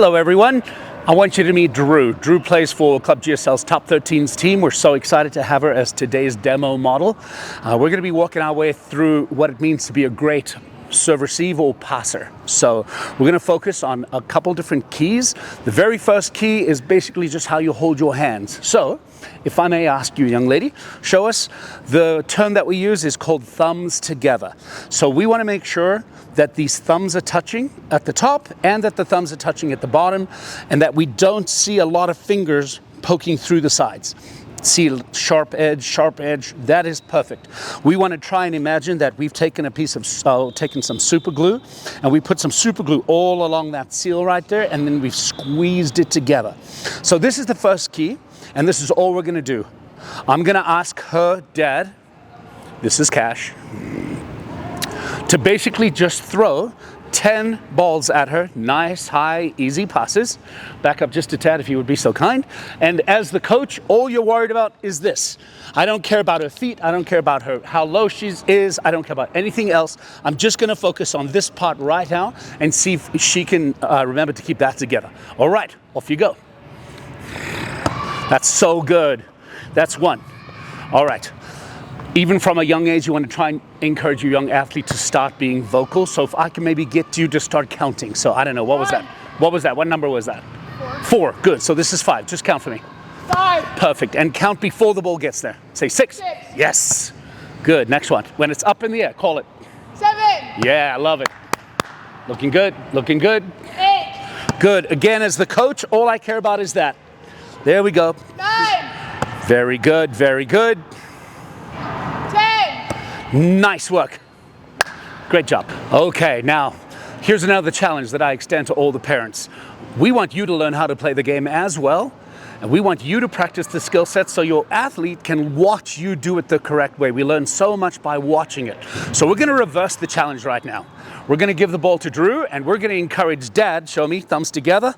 Hello everyone, I want you to meet Drew. Drew plays for Club GSL's Top 13s team. We're so excited to have her as today's demo model. We're going to be walking our way through what it means to be a great serve-receive or passer. So we're going to focus on a couple different keys. The very first key is basically just how you hold your hands. So if I may ask you, young lady, show us. The term that we use is called thumbs together. So we want to make sure that these thumbs are touching at the top and that the thumbs are touching at the bottom, and that we don't see a lot of fingers poking through the sides. See sharp edge, that is perfect. We want to try and imagine that we've taken a piece of, taken some super glue, and we put some super glue all along that seal right there, and then we've squeezed it together. So this is the first key, and this is all we're going to do. I'm going to ask her dad, this is Cash, to basically just throw 10 balls at her. Nice, high, easy passes. Back up just a tad if you would be so kind. And as the coach, all you're worried about is this. I don't care about her feet. I don't care about her, how low she is. I don't care about anything else. I'm just going to focus on this part right now and see if she can remember to keep that together. All right, off you go. That's so good. That's one. All right. Even from a young age, you want to try and encourage your young athlete to start being vocal. So if I can maybe get you to start counting. So I don't know, what was that? What was that? What number was that? 4. Good. So this is 5. Just count for me. 5. Perfect. And count before the ball gets there. Say 6. 6. Yes. Good. Next one. When it's up in the air, call it. 7. Yeah, I love it. Looking good. Looking good. 8. Good. Again, as the coach, all I care about is that. There we go. 9. Very good. Very good. 10. Nice work. Great job. Okay, now here's another challenge that I extend to all the parents. We want you to learn how to play the game as well, and we want you to practice the skill set so your athlete can watch you do it the correct way. We learn so much by watching it. So we're going to reverse the challenge right now. We're going to give the ball to Drew, and we're going to encourage Dad. Show me, thumbs together.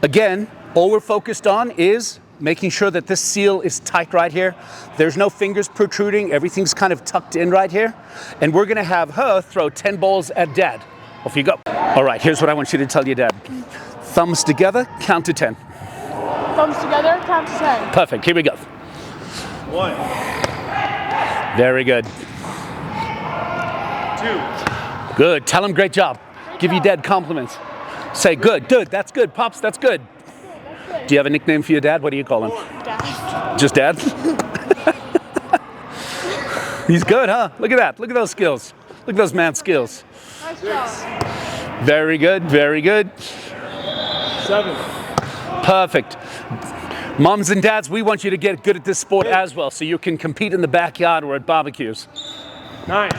Again, all we're focused on is making sure that this seal is tight right here. There's no fingers protruding. Everything's kind of tucked in right here. And we're going to have her throw 10 balls at Dad. Off you go. All right, here's what I want you to tell your dad. Thumbs together, count to 10. Thumbs together, count to 10. Perfect. Here we go. 1. Very good. 2. Good. Tell him great job. Give your dad compliments. Say good, that's good. Pops, that's good. Do you have a nickname for your dad? What do you call him? Dad. Just Dad? He's good, huh? Look at that. Look at those skills. Look at those man skills. Nice job. Very good, very good. 7. Perfect. Moms and dads, we want you to get good at this sport as well so you can compete in the backyard or at barbecues. 9.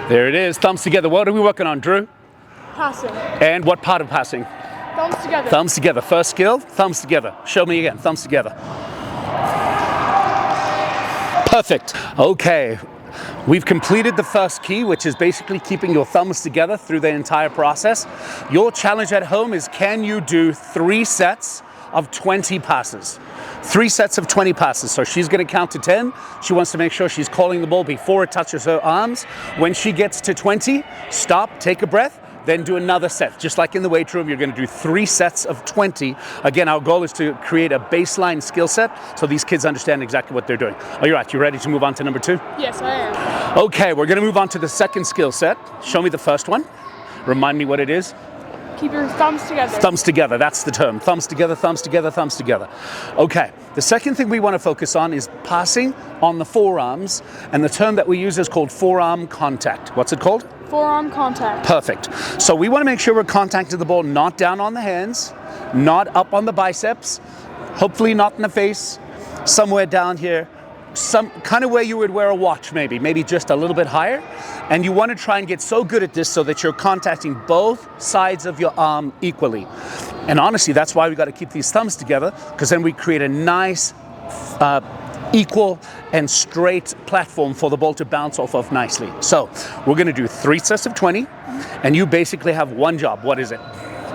There it is. Thumbs together. What are we working on, Drew? Passing. And what part of passing? Thumbs together. Thumbs together. First skill, thumbs together. Show me again. Thumbs together. Perfect. Okay. We've completed the first key, which is basically keeping your thumbs together through the entire process. Your challenge at home is, can you do 3 sets of 20 passes? 3 sets of 20 passes. So she's going to count to 10. She wants to make sure she's calling the ball before it touches her arms. When she gets to 20, stop, take a breath, then do another set. Just like in the weight room, you're going to do 3 sets of 20. Again, our goal is to create a baseline skill set so these kids understand exactly what they're doing. Are you right? You ready to move on to number 2? Yes, I am. Okay, we're going to move on to the second skill set. Show me the first one. Remind me what it is. Keep your thumbs together. Thumbs together, that's the term. Thumbs together, thumbs together, thumbs together. Okay, the second thing we want to focus on is passing on the forearms, and the term that we use is called forearm contact. What's it called? Forearm contact. Perfect. So we want to make sure we're contacting the ball not down on the hands, not up on the biceps, hopefully not in the face, somewhere down here, some kind of where you would wear a watch maybe just a little bit higher. And you want to try and get so good at this so that you're contacting both sides of your arm equally. And honestly, that's why we got to keep these thumbs together, because then we create a nice, equal and straight platform for the ball to bounce off of nicely. So we're going to do 3 sets of 20, and you basically have one job. What is it?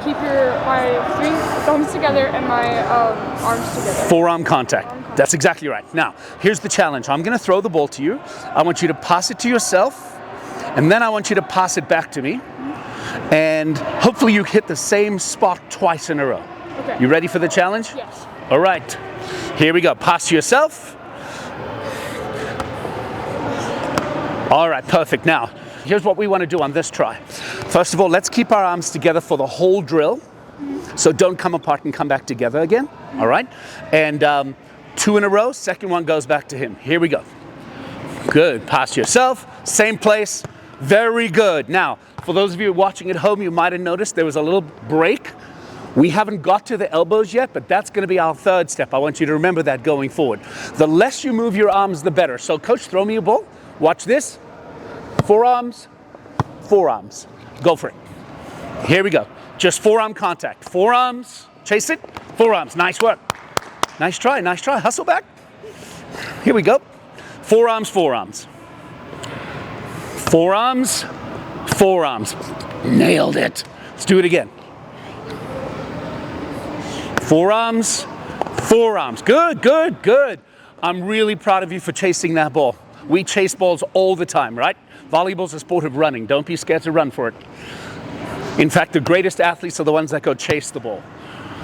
Keep my 3 thumbs together and my arms together. Forearm contact. That's exactly right. Now, here's the challenge. I'm going to throw the ball to you. I want you to pass it to yourself, and then I want you to pass it back to me. And hopefully you hit the same spot twice in a row. Okay. You ready for the challenge? Yes. All right. Here we go. Pass to yourself. All right, perfect. Now, here's what we want to do on this try. First of all, let's keep our arms together for the whole drill. So don't come apart and come back together again. All right? And 2 in a row. Second one goes back to him. Here we go. Good. Pass to yourself. Same place. Very good. Now, for those of you watching at home, you might have noticed there was a little break. We haven't got to the elbows yet, but that's going to be our third step. I want you to remember that going forward. The less you move your arms, the better. So, coach, throw me a ball. Watch this. Forearms, forearms. Go for it. Here we go. Just forearm contact. Forearms, chase it. Forearms. Nice work. Nice try, nice try. Hustle back. Here we go. Forearms, forearms. Forearms, forearms. Nailed it. Let's do it again. Forearms, forearms. Good, good, good. I'm really proud of you for chasing that ball. We chase balls all the time, right? Volleyball's a sport of running. Don't be scared to run for it. In fact, the greatest athletes are the ones that go chase the ball.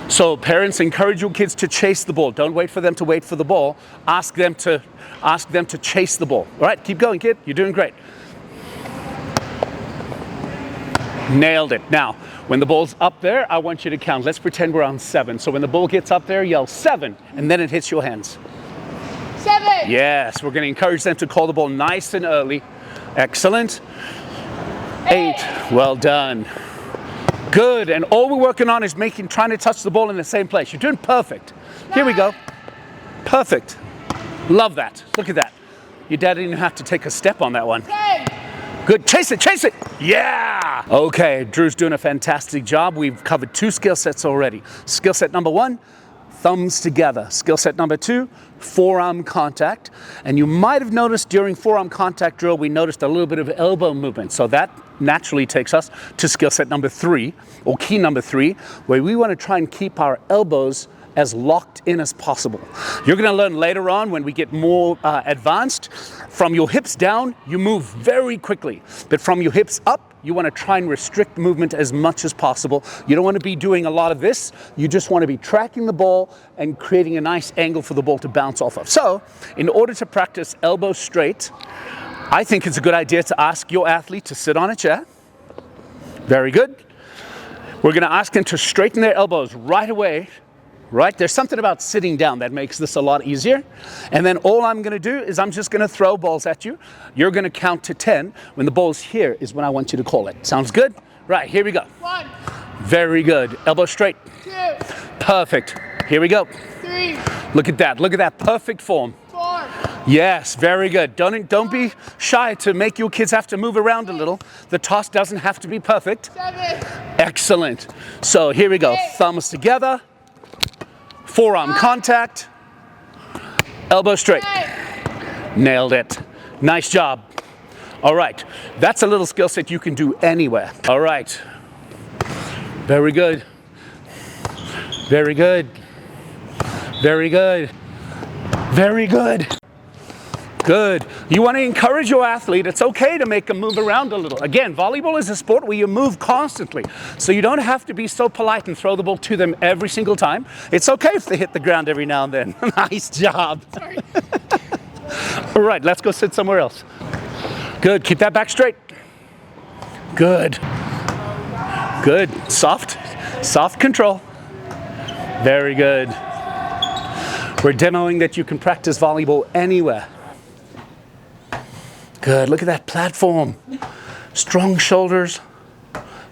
So parents, encourage your kids to chase the ball. Don't wait for them to wait for the ball. Ask them to chase the ball. All right, keep going, kid. You're doing great. Nailed it. Now, when the ball's up there, I want you to count. Let's pretend we're on 7. So when the ball gets up there, yell 7, and then it hits your hands. 7. Yes, we're going to encourage them to call the ball nice and early. Excellent. 8. Well done. Good. And all we're working on is trying to touch the ball in the same place. You're doing perfect. Here we go. Perfect. Love that. Look at that. Your dad didn't have to take a step on that one. 10. Good. Chase it. Chase it. Yeah. Okay. Drew's doing a fantastic job. We've covered 2 skill sets already. Skill set number 1, thumbs together. Skill set number 2, forearm contact. And you might have noticed during forearm contact drill, we noticed a little bit of elbow movement. So that naturally takes us to skill set number 3, or key number 3, where we want to try and keep our elbows as locked in as possible. You're going to learn later on when we get more advanced. From your hips down, you move very quickly. But from your hips up, you want to try and restrict movement as much as possible. You don't want to be doing a lot of this. You just want to be tracking the ball and creating a nice angle for the ball to bounce off of. So, in order to practice elbow straight, I think it's a good idea to ask your athlete to sit on a chair. Very good. We're going to ask them to straighten their elbows right away. Right? There's something about sitting down that makes this a lot easier. And then all I'm going to do is I'm just going to throw balls at you. You're going to count to 10. When the ball's here is when I want you to call it. Sounds good? Right, here we go. 1. Very good. Elbow straight. 2. Perfect. Here we go. 3. Look at that. Look at that perfect form. 4. Yes, very good. Don't be shy to make your kids have to move around a little. The toss doesn't have to be perfect. 7. Excellent. So here we go. Thumbs together. Forearm contact, elbow straight. 8. Nailed it. Nice job. All right, that's a little skill set you can do anywhere. All right. Very good. Very good. Very good. Very good. Good. You want to encourage your athlete. It's okay to make them move around a little. Again, volleyball is a sport where you move constantly. So you don't have to be so polite and throw the ball to them every single time. It's okay if they hit the ground every now and then. Nice job. Sorry. All right, let's go sit somewhere else. Good. Keep that back straight. Good. Good. Soft control. Very good. We're demoing that you can practice volleyball anywhere. Good, look at that platform. Strong shoulders,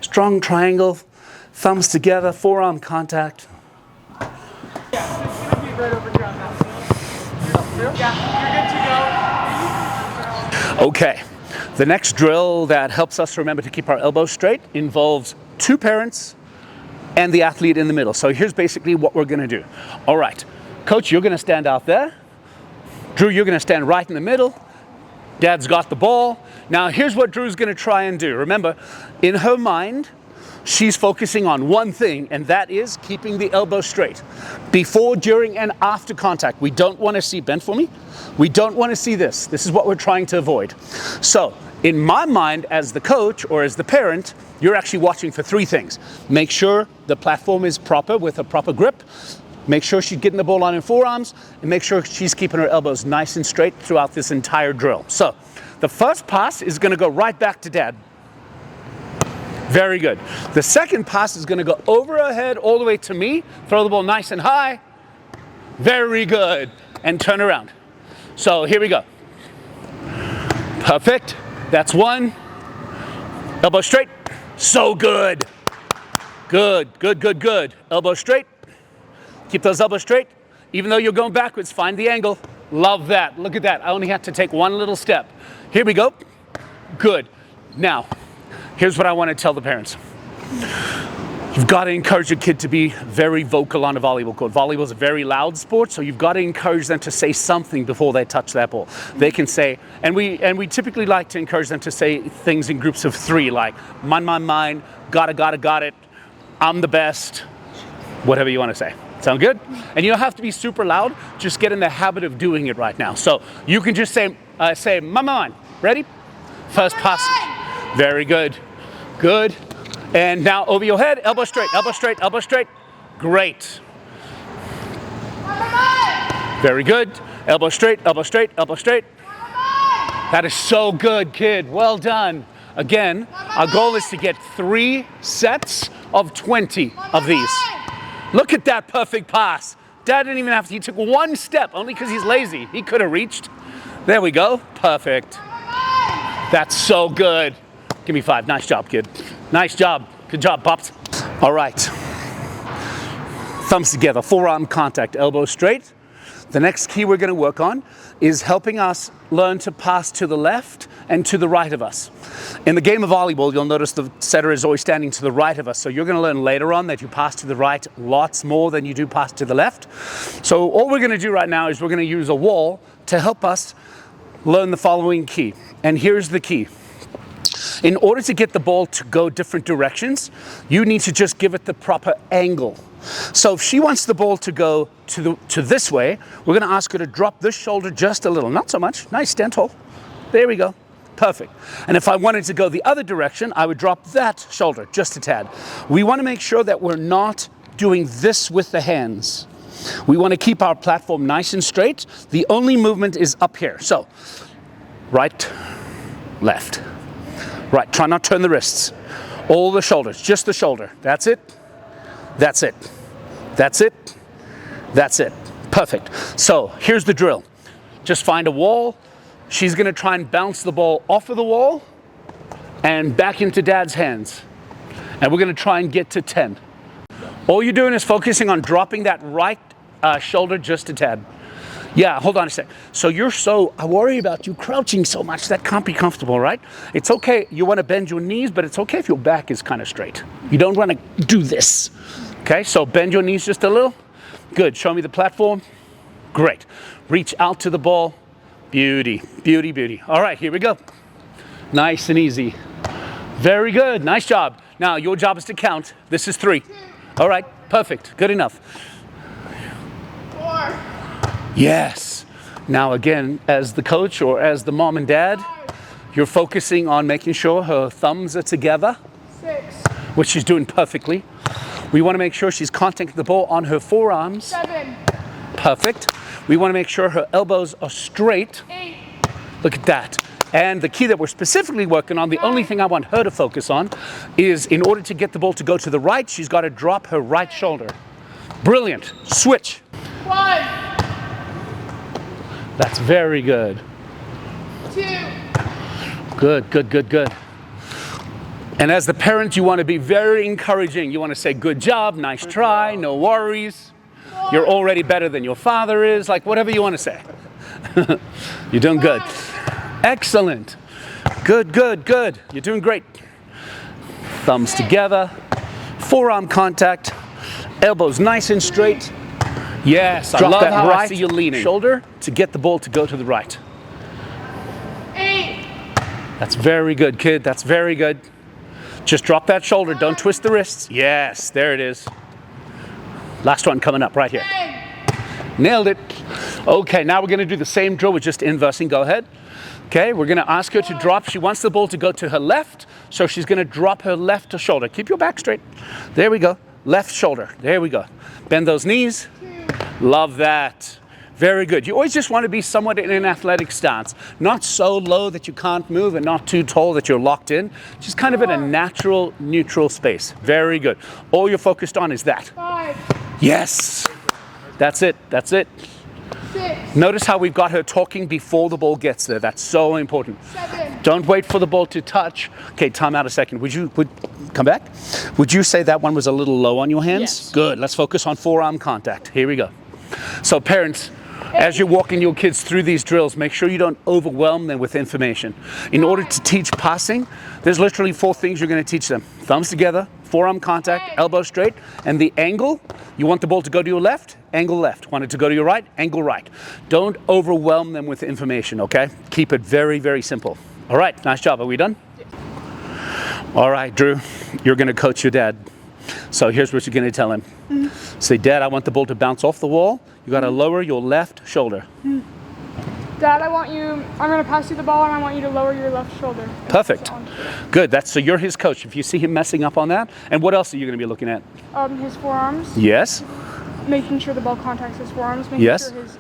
strong triangle, thumbs together, forearm contact. Okay, the next drill that helps us remember to keep our elbows straight involves 2 parents and the athlete in the middle. So here's basically what we're gonna do. All right, coach, you're gonna stand out there. Drew, you're gonna stand right in the middle. Dad's got the ball. Now here's what Drew's gonna try and do. Remember, in her mind, she's focusing on one thing, and that is keeping the elbow straight. Before, during, and after contact. We don't wanna see, bend for me. We don't wanna see this. This is what we're trying to avoid. So, In my mind, as the coach or as the parent, you're actually watching for three things. Make sure the platform is proper with a proper grip. Make sure she's getting the ball on her forearms, and make sure she's keeping her elbows nice and straight throughout this entire drill. So the first pass is going to go right back to dad. Very good. The second pass is going to go over her head all the way to me. Throw the ball nice and high. Very good. And turn around. So here we go. Perfect. That's one. Elbow straight. So good. Good, good, good, good. Elbow straight. Keep those elbows straight. Even though you're going backwards, find the angle. Love that. Look at that. I only had to take one little step. Here we go. Good. Now, here's what I want to tell the parents. You've got to encourage your kid to be very vocal on a volleyball court. Volleyball is a very loud sport, so you've got to encourage them to say something before they touch that ball. They can say, and we typically like to encourage them to say things in groups of three, like mine, got it, I'm the best, whatever you want to say. Sound good? And you don't have to be super loud. Just get in the habit of doing it right now. So you can just say mine. Ready? First pass. Very good. Good. And now over your head, elbow straight, elbow straight, elbow straight. Great. Very good. Elbow straight, elbow straight, elbow straight. That is so good, kid. Well done. Again, our goal is to get 3 sets of 20 of these. Look at that perfect pass. Dad didn't even have to, he took one step, only because he's lazy. He could have reached. There we go. Perfect. That's so good. Give me 5. Nice job, kid. Nice job. Good job, Pops. All right. Thumbs together, forearm contact, elbow straight. The next key we're going to work on is helping us learn to pass to the left and to the right of us. In the game of volleyball, you'll notice the setter is always standing to the right of us. So you're going to learn later on that you pass to the right lots more than you do pass to the left. So all we're going to do right now is we're going to use a wall to help us learn the following key. And here's the key. In order to get the ball to go different directions, you need to just give it the proper angle. So if she wants the ball to go to this way, we're going to ask her to drop this shoulder just a little. Not so much. Nice, stand tall. There we go. Perfect. And if I wanted to go the other direction, I would drop that shoulder just a tad. We want to make sure that we're not doing this with the hands. We want to keep our platform nice and straight. The only movement is up here. So right, left. Right, try not to turn the wrists. All the shoulders, just the shoulder. That's it. That's it. That's it. That's it. Perfect. So here's the drill. Just find a wall. She's going to try and bounce the ball off of the wall and back into dad's hands. And we're going to try and get to 10. All you're doing is focusing on dropping that right shoulder just a tad. Yeah, hold on a sec. So I worry about you crouching so much. That can't be comfortable, right? It's okay. You want to bend your knees, but it's okay if your back is kind of straight. You don't want to do this. Okay, so bend your knees just a little. Good. Show me the platform. Great. Reach out to the ball. Beauty, beauty, beauty. All right, here we go. Nice and easy. Very good. Nice job. Now, your job is to count. This is 3. All right, perfect. Good enough. 4. Yes. Now again, as the coach or as the mom and dad, you're focusing on making sure her thumbs are together, 6. which she's doing perfectly. We want to make sure she's contacting the ball on her forearms. 7. Perfect. We want to make sure her elbows are straight. 8. Look at that. And the key that we're specifically working on, the only thing I want her to focus on, is in order to get the ball to go to the right, she's got to drop her right shoulder. Brilliant. Switch. 1. That's very good. 2. Good, good, good, good. And as the parent, you want to be very encouraging. You want to say, good job, nice try, no worries. You're already better than your father is, like whatever you want to say. You're doing good. Excellent. Good, good, good. You're doing great. Thumbs together, forearm contact, elbows nice and straight. Yes, I love how I see you leaning. Shoulder to get the ball to go to the right. 8. That's very good, kid. That's very good. Just drop that shoulder. Don't twist the wrists. Yes, there it is. Last one coming up right here. 10. Nailed it. Okay, now we're going to do the same drill with just inversing. Go ahead. Okay, we're going to ask her to drop. She wants the ball to go to her left, so she's going to drop her left shoulder. Keep your back straight. There we go. Left shoulder. There we go. Bend those knees. Love that. Very good. You always just want to be somewhat in an athletic stance. Not so low that you can't move and not too tall that you're locked in. Just kind of in a natural, neutral space. Very good. All you're focused on is that. 5, Yes. That's it. That's it. 6, Notice how we've got her talking before the ball gets there. That's so important. 7. Don't wait for the ball to touch. Okay, time out a second. Would come back? Would you say that one was a little low on your hands? Yes. Good. Let's focus on forearm contact. Here we go. So parents, as you're walking your kids through these drills, make sure you don't overwhelm them with information. In order to teach passing, there's literally 4 things you're going to teach them. Thumbs together, forearm contact, elbow straight, and the angle. You want the ball to go to your left, angle left. Want it to go to your right, angle right. Don't overwhelm them with information, okay? Keep it very, very simple. All right, nice job. Are we done? All right, Drew, you're going to coach your dad. So here's what you're going to tell him. Say, Dad, I want the ball to bounce off the wall. You got to lower your left shoulder. Dad, I'm going to pass you the ball and I want you to lower your left shoulder. Perfect. Good. So you're his coach. If you see him messing up on that, and what else are you going to be looking at? His forearms. Yes. Making sure the ball contacts his forearms. Making Yes. sure his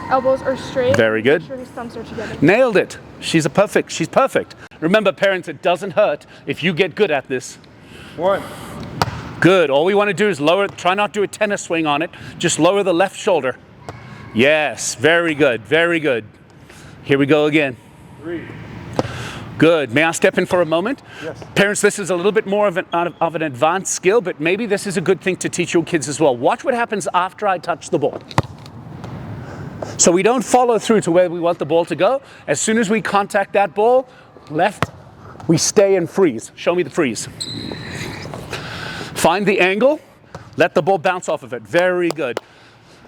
elbows are straight. Very good. Making sure his thumbs are together. Nailed it. She's perfect. Remember, parents, it doesn't hurt if you get good at this. 1. Good. All we want to do is lower, try not to do a tennis swing on it. Just lower the left shoulder. Yes. Very good. Very good. Here we go again. 3. Good. May I step in for a moment? Yes. Parents, this is a little bit more of an advanced skill, but maybe this is a good thing to teach your kids as well. Watch what happens after I touch the ball. So we don't follow through to where we want the ball to go. As soon as we contact that ball, left, we stay and freeze. Show me the freeze. Find the angle, let the ball bounce off of it. Very good.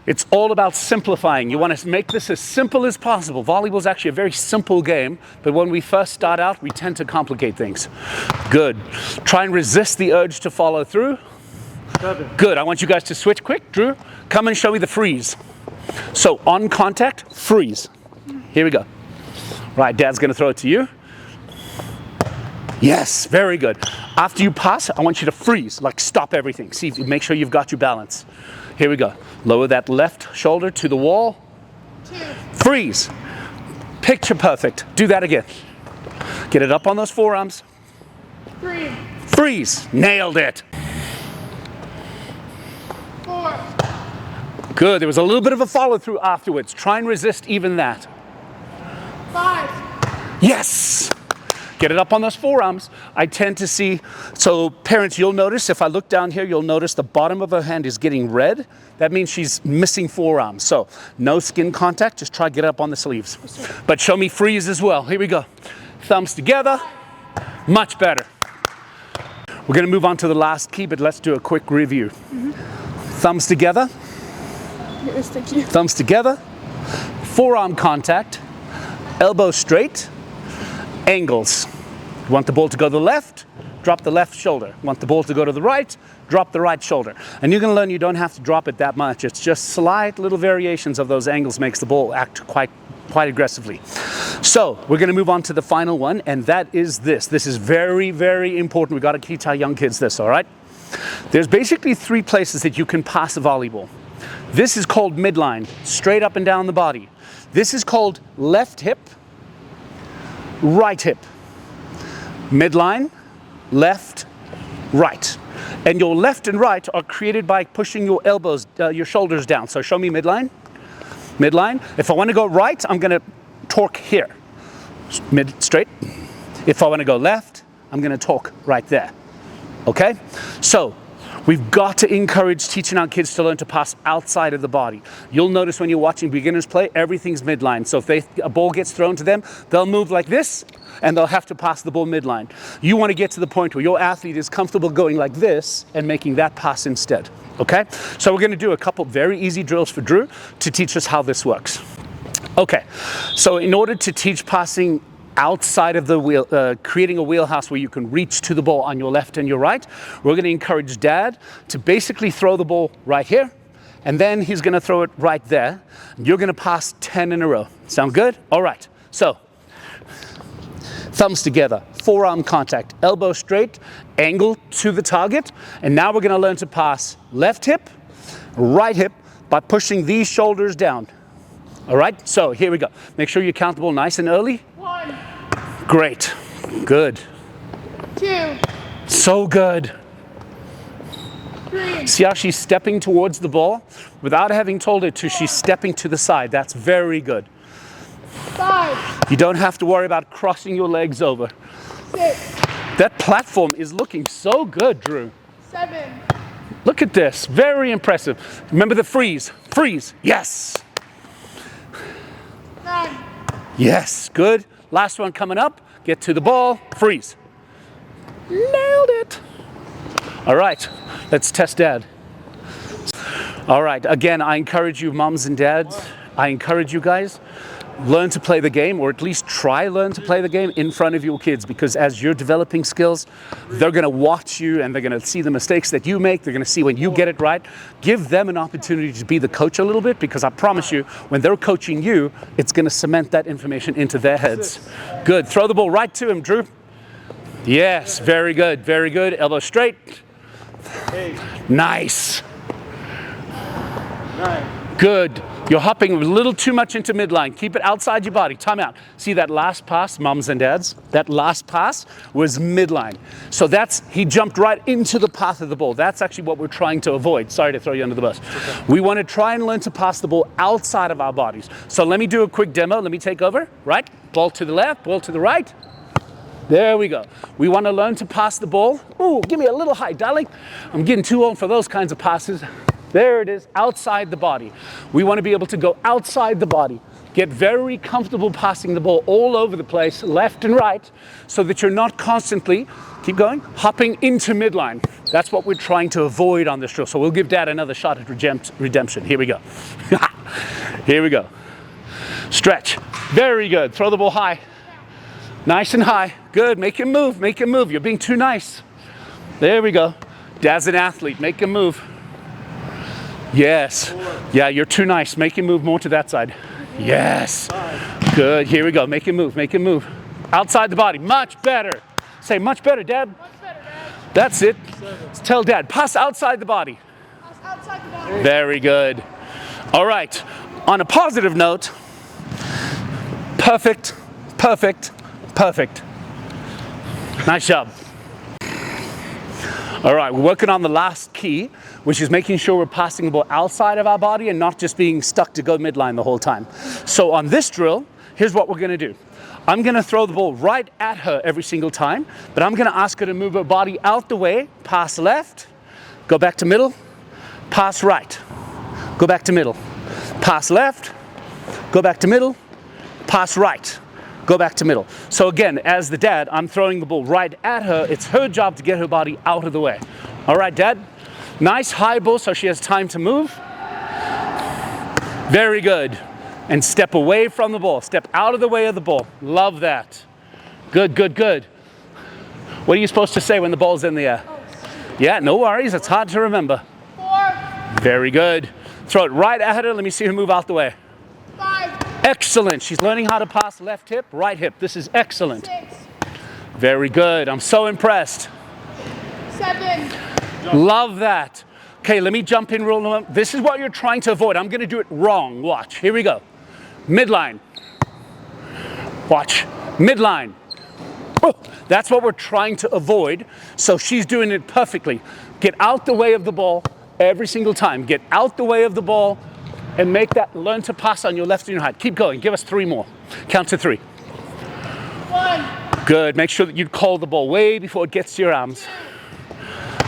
It's all about simplifying. You want to make this as simple as possible. Volleyball is actually a very simple game, but when we first start out, we tend to complicate things. Good. Try and resist the urge to follow through. 7. Good. I want you guys to switch quick. Drew, come and show me the freeze. So on contact, freeze. Here we go. Right, Dad's going to throw it to you. Yes, very good. After you pass, I want you to freeze, like stop everything. See, make sure you've got your balance. Here we go. Lower that left shoulder to the wall. 2. Freeze. Picture perfect. Do that again. Get it up on those forearms. 3. Freeze. Nailed it. 4. Good. There was a little bit of a follow through afterwards. Try and resist even that. 5. Yes. Get it up on those forearms. I tend to see, so parents, you'll notice, if I look down here, you'll notice the bottom of her hand is getting red. That means she's missing forearms. So no skin contact, just try to get it up on the sleeves. But show me freeze as well. Here we go. Thumbs together. Much better. We're going to move on to the last key, but let's do a quick review. Thumbs together. Yes, thank you. Thumbs together. Forearm contact. Elbow straight. Angles. You want the ball to go to the left, drop the left shoulder. You want the ball to go to the right, drop the right shoulder. And you're going to learn you don't have to drop it that much. It's just slight little variations of those angles makes the ball act quite aggressively. So we're going to move on to the final one, and that is this. This is very, very important. We've got to teach our young kids this, all right? There's basically 3 places that you can pass a volleyball. This is called midline, straight up and down the body. This is called left hip, right hip. Midline, left, right. And your left and right are created by pushing your elbows, your shoulders down. So show me midline. Midline. If I want to go right, I'm going to torque here. Mid, straight. If I want to go left, I'm going to torque right there. Okay? So we've got to encourage teaching our kids to learn to pass outside of the body. You'll notice when you're watching beginners play, everything's midline. So if a ball gets thrown to them, they'll move like this, and they'll have to pass the ball midline. You want to get to the point where your athlete is comfortable going like this and making that pass instead. Okay? So we're going to do a couple very easy drills for Drew to teach us how this works. Okay, so in order to teach passing outside of the wheel, creating a wheelhouse where you can reach to the ball on your left and your right, we're going to encourage Dad to basically throw the ball right here, and then he's going to throw it right there. You're going to pass 10 in a row. Sound good? All right. So thumbs together, forearm contact, elbow straight, angle to the target. And now we're going to learn to pass left hip, right hip by pushing these shoulders down. All right, so here we go. Make sure you count the ball nice and early. 1, Great. Good. 2, So good. 3, See how she's stepping towards the ball? Without having told her to, she's stepping to the side. That's very good. 5, You don't have to worry about crossing your legs over. 6, That platform is looking so good, Drew. 7, Look at this. Very impressive. Remember the freeze. Freeze. Yes. 9, Yes. Good. Last one coming up. Get to the ball. Freeze. Nailed it. All right. Let's test Dad. All right. Again, I encourage you, moms and dads. I encourage you guys. Learn to play the game, or at least learn to play the game in front of your kids, because as you're developing skills, they're going to watch you and they're going to see the mistakes that you make. They're going to see when you get it right. Give them an opportunity to be the coach a little bit, because I promise you, when they're coaching you, it's going to cement that information into their heads. Good. Throw the ball right to him, Drew. Yes. Very good. Very good. Elbow straight. 8, Nice. 9, Good. You're hopping a little too much into midline. Keep it outside your body. Time out. See that last pass, moms and dads? That last pass was midline. So he jumped right into the path of the ball. That's actually what we're trying to avoid. Sorry to throw you under the bus. Okay. We want to try and learn to pass the ball outside of our bodies. So let me do a quick demo. Let me take over. Right? Ball to the left, ball to the right. There we go. We want to learn to pass the ball. Ooh, give me a little height, darling. I'm getting too old for those kinds of passes. There it is, outside the body. We want to be able to go outside the body. Get very comfortable passing the ball all over the place, left and right, so that you're not constantly, keep going, hopping into midline. That's what we're trying to avoid on this drill. So we'll give Dad another shot at redemption. Here we go. Here we go. Stretch. Very good. Throw the ball high. Nice and high. Good. Make him move. Make him move. You're being too nice. There we go. Dad's an athlete. Make him move. Yes. 4, Yeah, you're too nice. Make him move more to that side. Yes. 5, Good. Here we go. Make him move. Make him move. Outside the body. Much better. Say much better, Dad. much better, Dad. That's it. 7, Tell Dad. Pass outside the body. Pass outside the body. Very good. All right. On a positive note, perfect, perfect, perfect. Nice job. All right, we're working on the last key, which is making sure we're passing the ball outside of our body and not just being stuck to go midline the whole time. So on this drill, here's what we're going to do. I'm going to throw the ball right at her every single time, but I'm going to ask her to move her body out the way, pass left, go back to middle, pass right, go back to middle, pass left, go back to middle, pass right, go back to middle. So again, as the dad, I'm throwing the ball right at her. It's her job to get her body out of the way. All right, Dad. Nice high ball so she has time to move. Very good. And step away from the ball. Step out of the way of the ball. Love that. Good, good, good. What are you supposed to say when the ball's in the air? Yeah, no worries. It's hard to remember. 4, Very good. Throw it right at her. Let me see her move out the way. 5, Excellent. She's learning how to pass left hip, right hip. This is excellent. 6, Very good. I'm so impressed. 7, Love that. Okay, let me jump in real low. This is what you're trying to avoid. I'm going to do it wrong. Watch. Here we go. Midline. Watch. Midline. Oh, that's what we're trying to avoid. So she's doing it perfectly. Get out the way of the ball every single time. Get out the way of the ball and make that, learn to pass on your left and your right. Keep going. Give us 3 more. Count to 3. 1, Good. Make sure that you call the ball way before it gets to your arms.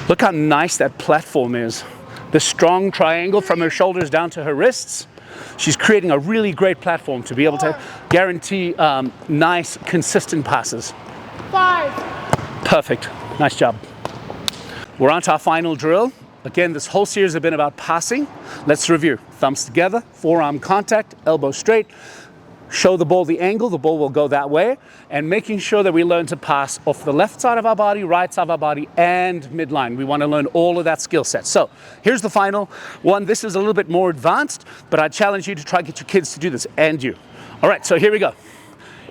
Look how nice that platform is. The strong triangle from her shoulders down to her wrists. She's creating a really great platform to be able to guarantee nice, consistent passes. 5, Perfect. Nice job. We're on to our final drill. Again, this whole series has been about passing. Let's review. Thumbs together, forearm contact, elbow straight. Show the ball the angle, the ball will go that way, and making sure that we learn to pass off the left side of our body, right side of our body, and midline. We want to learn all of that skill set. So here's the final one. This is a little bit more advanced, but I challenge you to try to get your kids to do this, and you. All right, so here we go.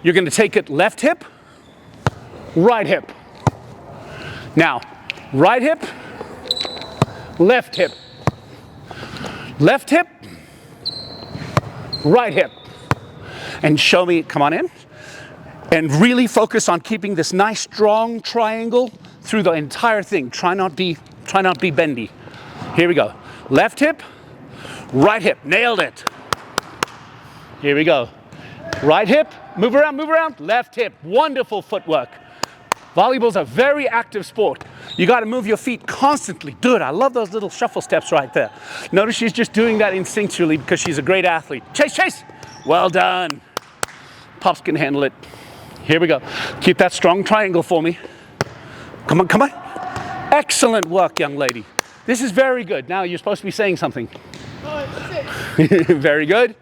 You're going to take it left hip, right hip. Now, right hip, left hip, left hip, right hip. And show me, come on in. And really focus on keeping this nice strong triangle through the entire thing. Try not be bendy. Here we go. Left hip, right hip. Nailed it. Here we go. Right hip, move around, left hip. Wonderful footwork. Volleyball's a very active sport. You got to move your feet constantly. Good, I love those little shuffle steps right there. Notice she's just doing that instinctually because she's a great athlete. Chase, chase. Well done. Pops can handle it. Here we go. Keep that strong triangle for me. Come on, come on. Excellent work, young lady. This is very good. Now you're supposed to be saying something. Very good.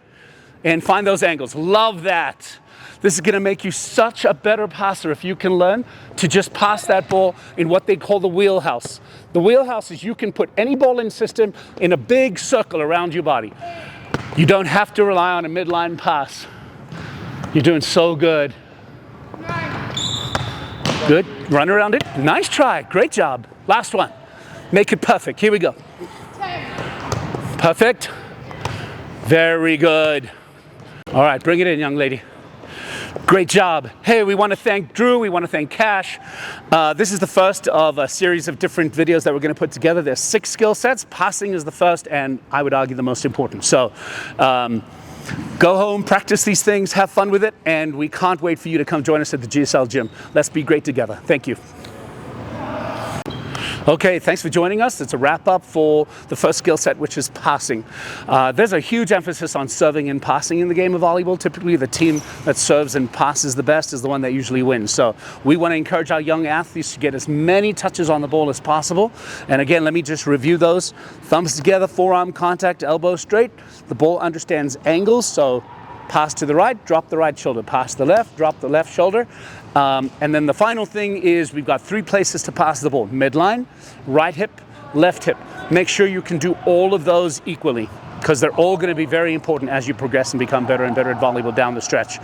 And find those angles. Love that. This is going to make you such a better passer if you can learn to just pass that ball in what they call the wheelhouse. The wheelhouse is you can put any ball in system in a big circle around your body. You don't have to rely on a midline pass. You're doing so good. Good. Run around it. Nice try. Great job. Last one. Make it perfect. Here we go. Perfect. Very good. All right, bring it in, young lady. Great job. Hey, we want to thank Drew. We want to thank Cash. This is the first of a series of different videos that we're going to put together. There's 6 skill sets. Passing is the first, and I would argue the most important. So go home, practice these things, have fun with it, and we can't wait for you to come join us at the GSL gym. Let's be great together. Thank you. Okay, thanks for joining us. It's a wrap up for the first skill set, which is passing. There's a huge emphasis on serving and passing in the game of volleyball. Typically, the team that serves and passes the best is the one that usually wins. So we want to encourage our young athletes to get as many touches on the ball as possible. And again, let me just review those. Thumbs together, forearm contact, elbow straight. The ball understands angles, so pass to the right, drop the right shoulder, pass to the left, drop the left shoulder. And then the final thing is we've got 3 places to pass the ball. Midline, right hip, left hip. Make sure you can do all of those equally because they're all going to be very important as you progress and become better and better at volleyball down the stretch.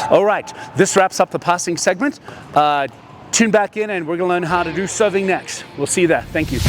All right, this wraps up the passing segment. Tune back in and we're going to learn how to do serving next. We'll see you there. Thank you.